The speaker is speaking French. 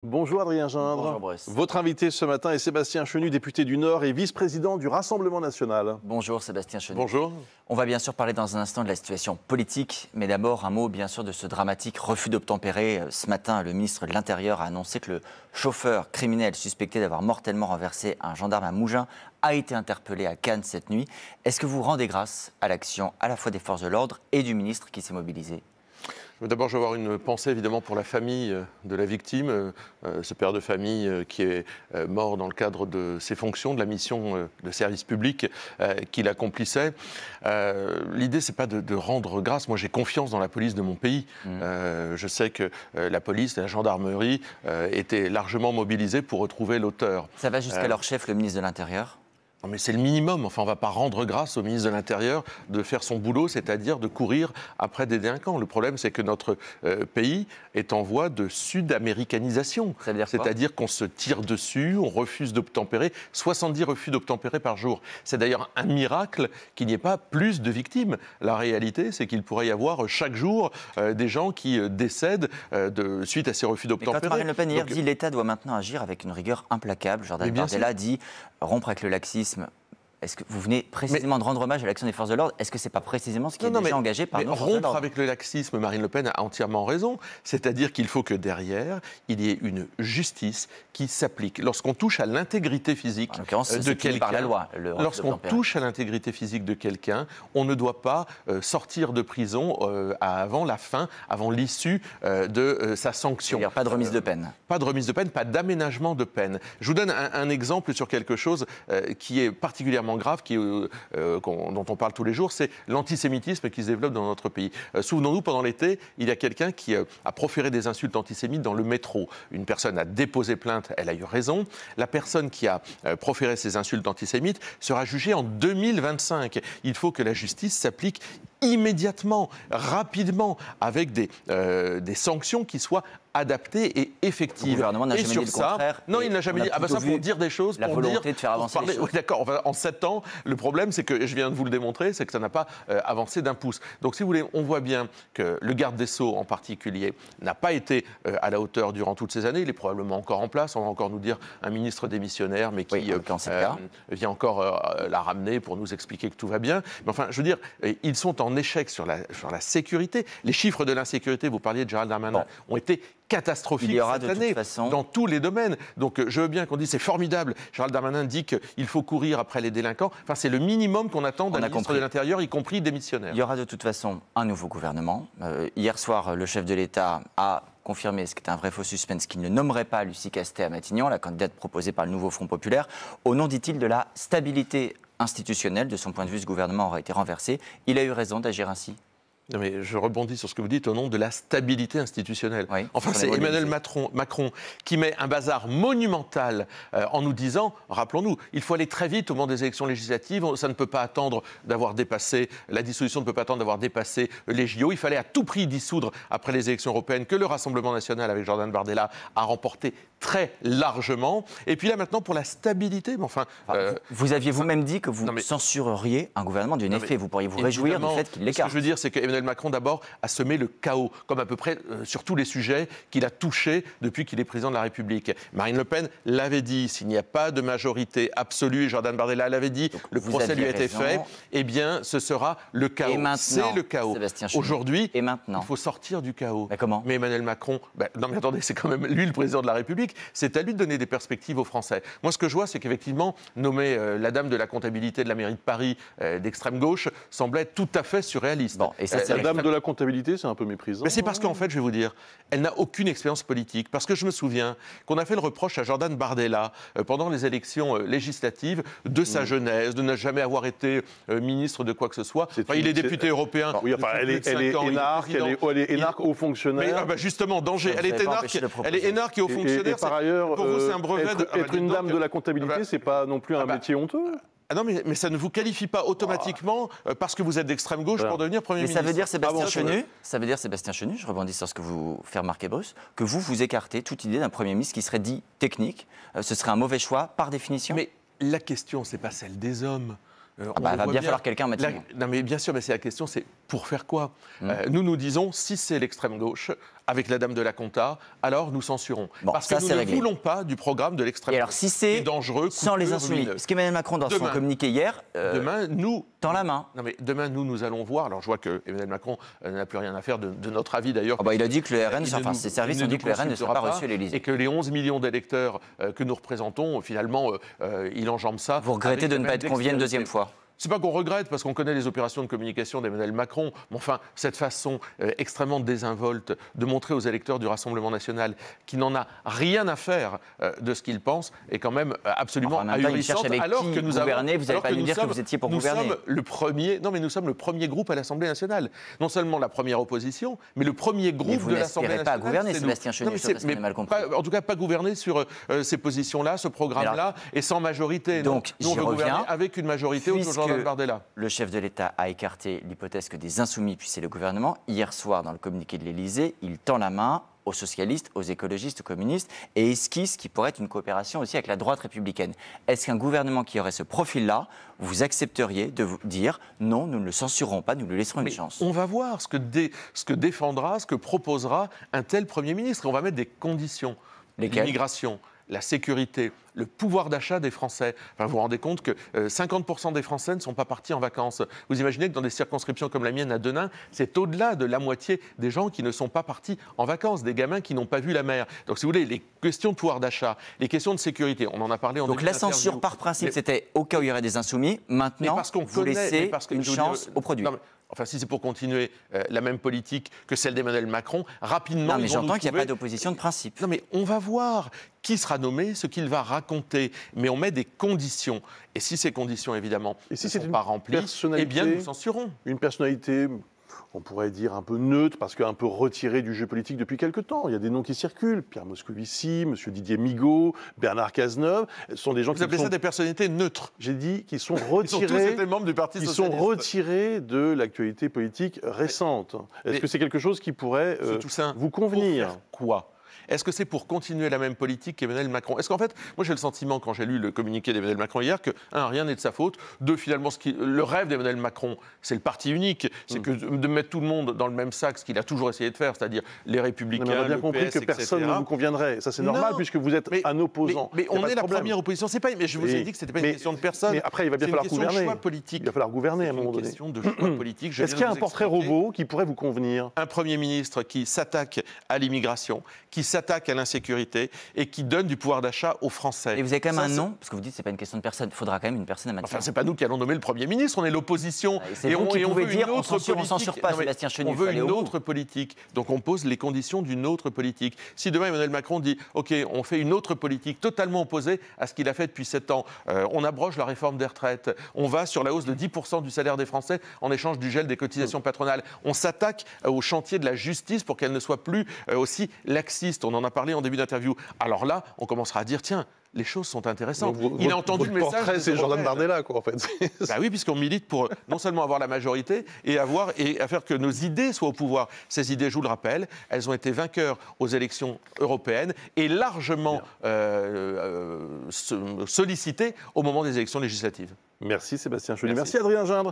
Bonjour Adrien Gindre. Bonjour Bruce. Votre invité ce matin est Sébastien Chenu, député du Nord et vice-président du Rassemblement national. Bonjour Sébastien Chenu. Bonjour. On va bien sûr parler dans un instant de la situation politique, mais d'abord un mot bien sûr de ce dramatique refus d'obtempérer. Ce matin, le ministre de l'Intérieur a annoncé que le chauffeur criminel suspecté d'avoir mortellement renversé un gendarme à Mougins a été interpellé à Cannes cette nuit. Est-ce que vous rendez grâce à l'action à la fois des forces de l'ordre et du ministre qui s'est mobilisé ? D'abord, je vais avoir une pensée évidemment pour la famille de la victime, ce père de famille qui est mort dans le cadre de ses fonctions, de la mission de service public qu'il accomplissait. L'idée, c'est pas de rendre grâce. Moi, j'ai confiance dans la police de mon pays. Je sais que la police, la gendarmerie étaient largement mobilisées pour retrouver l'auteur. Ça va jusqu'à leur chef, le ministre de l'Intérieur ? Non mais c'est le minimum, enfin on ne va pas rendre grâce au ministre de l'Intérieur de faire son boulot, c'est-à-dire de courir après des délinquants. Le problème c'est que notre pays est en voie de sud-américanisation. C'est-à-dire qu'on se tire dessus, on refuse d'obtempérer, 70 refus d'obtempérer par jour. C'est d'ailleurs un miracle qu'il n'y ait pas plus de victimes. La réalité c'est qu'il pourrait y avoir chaque jour des gens qui décèdent suite à ces refus d'obtempérer. Quand Marine Le Pen hier dit l'État doit maintenant agir avec une rigueur implacable, Jordan Bardella dit rompre avec le laxisme. Est-ce que vous venez précisément de rendre hommage à l'action des forces de l'ordre ? Est-ce que ce n'est pas précisément ce qui est déjà engagé par nos forces de l'ordre ? Rompre avec le laxisme, Marine Le Pen a entièrement raison. C'est-à-dire qu'il faut que derrière, il y ait une justice qui s'applique. Lorsqu'on touche à l'intégrité physique de quelqu'un, par la loi, lorsqu'on touche à l'intégrité physique de quelqu'un, on ne doit pas sortir de prison avant la fin, avant l'issue de sa sanction. C'est-à-dire pas de remise de peine. Pas de remise de peine, pas d'aménagement de peine. Je vous donne un exemple sur quelque chose qui est particulièrement grave, dont on parle tous les jours, c'est l'antisémitisme qui se développe dans notre pays. Souvenons-nous, pendant l'été, il y a quelqu'un qui a proféré des insultes antisémites dans le métro. Une personne a déposé plainte, elle a eu raison. La personne qui a proféré ces insultes antisémites sera jugée en 2025. Il faut que la justice s'applique immédiatement, rapidement, avec des sanctions qui soient adaptées et effectives. Le gouvernement n'a jamais dit le contraire. Non, il n'a jamais dit. Ah ben ça, pour dire des choses, la volonté de faire avancer les choses. Oui, d'accord. En 7 ans, le problème, c'est que, je viens de vous le démontrer, c'est que ça n'a pas avancé d'un pouce. Donc, si vous voulez, on voit bien que le garde des Sceaux, en particulier, n'a pas été à la hauteur durant toutes ces années. Il est probablement encore en place. On va encore nous dire un ministre démissionnaire, mais qui vient encore la ramener pour nous expliquer que tout va bien. Mais enfin, je veux dire, ils sont en échec sur la sécurité. Les chiffres de l'insécurité, vous parliez de Gérald Darmanin, ont été catastrophique cette année, dans tous les domaines. Donc je veux bien qu'on dise c'est formidable. Gérald Darmanin dit qu'il faut courir après les délinquants. Enfin, c'est le minimum qu'on attend d'un ministre de l'Intérieur, y compris démissionnaire. Il y aura de toute façon un nouveau gouvernement. Hier soir, le chef de l'État a confirmé, ce qui est un vrai faux suspense, qu'il ne nommerait pas Lucie Castet à Matignon, la candidate proposée par le nouveau Front populaire, au nom, dit-il, de la stabilité institutionnelle. De son point de vue, ce gouvernement aura été renversé. Il a eu raison d'agir ainsi. Non mais je rebondis sur ce que vous dites au nom de la stabilité institutionnelle. Oui, enfin, c'est Emmanuel Macron qui met un bazar monumental en nous disant, rappelons-nous, il faut aller très vite au moment des élections législatives, ça ne peut pas attendre d'avoir dépassé, la dissolution ne peut pas attendre d'avoir dépassé les JO, il fallait à tout prix dissoudre après les élections européennes que le Rassemblement national avec Jordan Bardella a remporté très largement. Et puis là maintenant pour la stabilité, mais enfin... vous aviez vous-même dit que vous censureriez un gouvernement d'une effet, vous pourriez vous réjouir du fait qu'il l'écarte. Ce que je veux dire, c'est que Macron, d'abord, a semé le chaos, comme à peu près sur tous les sujets qu'il a touchés depuis qu'il est président de la République. Marine Le Pen l'avait dit, s'il n'y a pas de majorité absolue, et Jordan Bardella l'avait dit, le procès lui a été fait, eh bien, ce sera le chaos. C'est le chaos. Aujourd'hui, il faut sortir du chaos. Mais comment ? Mais Emmanuel Macron, non mais attendez, c'est quand même lui le président de la République, c'est à lui de donner des perspectives aux Français. Moi, ce que je vois, c'est qu'effectivement, nommer la dame de la comptabilité de la mairie de Paris d'extrême gauche semblait tout à fait surréaliste. Bon, et ça, la dame de la comptabilité, c'est un peu méprisant. Mais c'est parce qu'en fait, je vais vous dire, elle n'a aucune expérience politique. Parce que je me souviens qu'on a fait le reproche à Jordan Bardella pendant les élections législatives de sa jeunesse, de ne jamais avoir été ministre de quoi que ce soit. Il est député européen. Oui, enfin, elle est énarque, elle est énarque haut fonctionnaire. Mais justement, danger. Elle est énarque et haut fonctionnaire. Et par ailleurs, pour vous, c'est un brevet être une dame de la comptabilité, c'est pas non plus un métier honteux. Ah non, mais ça ne vous qualifie pas automatiquement parce que vous êtes d'extrême gauche pour devenir Premier ministre. Ça veut dire, Sébastien Chenu, je rebondis sur ce que vous fait remarquer Bruce, que vous écartez toute idée d'un Premier ministre qui serait dit technique. Ce serait un mauvais choix par définition. Mais la question, c'est pas celle des hommes. Il va bien falloir quelqu'un en Matignon. Non mais bien sûr, mais c'est la question, c'est pour faire quoi Nous disons, si c'est l'extrême gauche, avec la dame de la Compta, alors nous censurons. Bon, parce que nous ne voulons pas du programme de l'extrême droite. Et alors, si c'est dangereux, sans les insoumis, ce qu'Emmanuel Macron, dans son communiqué hier, demain, nous tend la main. Non mais demain, nous allons voir. Alors je vois que Emmanuel Macron n'a plus rien à faire de notre avis d'ailleurs. Il a dit que le RN, enfin ses services ont dit que le RN ne sera pas reçu à l'Élysée. Et que les 11 millions d'électeurs que nous représentons, finalement, il enjambe ça. Vous regrettez de ne pas être convié une deuxième fois? C'est pas qu'on regrette, parce qu'on connaît les opérations de communication d'Emmanuel Macron, mais enfin, cette façon extrêmement désinvolte de montrer aux électeurs du Rassemblement national qu'il n'en a rien à faire de ce qu'il pense est quand même absolument ahurissante. Alors que nous gouvernez, vous n'allez pas nous dire que vous étiez pour gouverner. Nous sommes le premier groupe à l'Assemblée nationale. Non seulement la première opposition, mais le premier groupe de l'Assemblée nationale. Vous n'aspirez pas à gouverner, Sébastien Chenu, sauf parce qu'on a mal compris. En tout cas, pas gouverner sur ces positions-là, ce programme-là, et sans majorité. Donc, nous, on veut gouverner avec une majorité autour de Jordan Bardella. Le chef de l'État a écarté l'hypothèse que des insoumis puissent le gouvernement. Hier soir, dans le communiqué de l'Élysée, il tend la main aux socialistes, aux écologistes, aux communistes et esquisse qui pourrait être une coopération aussi avec la droite républicaine. Est-ce qu'un gouvernement qui aurait ce profil-là, vous accepteriez de vous dire non, nous ne le censurerons pas, nous lui laisserons une chance? On va voir ce que défendra, ce que proposera un tel Premier ministre. Et on va mettre des conditions. L'immigration, la sécurité, le pouvoir d'achat des Français. Enfin, vous vous rendez compte que 50% des Français ne sont pas partis en vacances. Vous imaginez que dans des circonscriptions comme la mienne à Denain, c'est au-delà de la moitié des gens qui ne sont pas partis en vacances, des gamins qui n'ont pas vu la mer. Donc, si vous voulez, les questions de pouvoir d'achat, les questions de sécurité, on en a parlé en début d'interview. Donc la censure par principe, c'était au cas où il y aurait des insoumis. Maintenant, vous laissez une chance aux produits. Enfin, si c'est pour continuer la même politique que celle d'Emmanuel Macron, rapidement... Non, mais j'entends qu'il n'y a pas d'opposition de principe. Non, mais on va voir qui sera nommé, ce qu'il va raconter. Mais on met des conditions. Et si ces conditions, évidemment, ne sont pas remplies, eh bien, nous censurons. Une personnalité... on pourrait dire un peu neutre, parce qu'un peu retiré du jeu politique depuis quelque temps. Il y a des noms qui circulent. Pierre Moscovici, M. Didier Migaud, Bernard Cazeneuve. Ce sont des gens Vous appelez ça des personnalités neutres? J'ai dit qu'ils sont retirés. Ils sont tous membres du Parti socialiste. Ils sont retirés de l'actualité politique récente. Est-ce que c'est quelque chose qui pourrait vous convenir? Pour faire quoi? Est-ce que c'est pour continuer la même politique qu'Emmanuel Macron? Est-ce qu'en fait, moi j'ai le sentiment, quand j'ai lu le communiqué d'Emmanuel Macron hier, que, rien n'est de sa faute, finalement, le rêve d'Emmanuel Macron, c'est le parti unique, c'est que de mettre tout le monde dans le même sac, ce qu'il a toujours essayé de faire, c'est-à-dire les Républicains, on a bien compris PS, que personne ne vous conviendrait. Ça, c'est normal, puisque vous êtes un opposant. Mais on est la première opposition. Mais je vous ai dit que ce n'était pas une question de personne. Mais après, il va bien falloir gouverner. C'est une question de choix politique. Il va falloir gouverner à un moment donné. C'est une question de choix politique. Est-ce qu'il y a un portrait robot qui pourrait vous convenir? Un Premier ministre qui s'attaque à l'immigration, qui s'attaque à l'insécurité et qui donne du pouvoir d'achat aux Français. Et vous avez quand même un nom, parce que vous dites que ce n'est pas une question de personne, il faudra quand même une personne à maintenir. Enfin, c'est pas nous qui allons nommer le Premier ministre, on est l'opposition. Et on veut dire on ne censure pas, Sébastien Chenu. On veut une autre politique. Donc on pose les conditions d'une autre politique. Si demain Emmanuel Macron dit « Ok, on fait une autre politique totalement opposée à ce qu'il a fait depuis 7 ans. On abroge la réforme des retraites. On va sur la hausse de 10% du salaire des Français en échange du gel des cotisations patronales. On s'attaque au chantier de la justice pour qu'elle ne soit plus aussi laxiste. » On en a parlé en début d'interview. Alors là, on commencera à dire, tiens, les choses sont intéressantes. Il a entendu le message. Portrait, c'est Jordan Bardella, quoi, en fait. Bah oui, puisqu'on milite pour non seulement avoir la majorité et à faire que nos idées soient au pouvoir. Ces idées, je vous le rappelle, elles ont été vainqueurs aux élections européennes et largement sollicitées au moment des élections législatives. Merci Sébastien Chenu. Merci Adrien Gindre.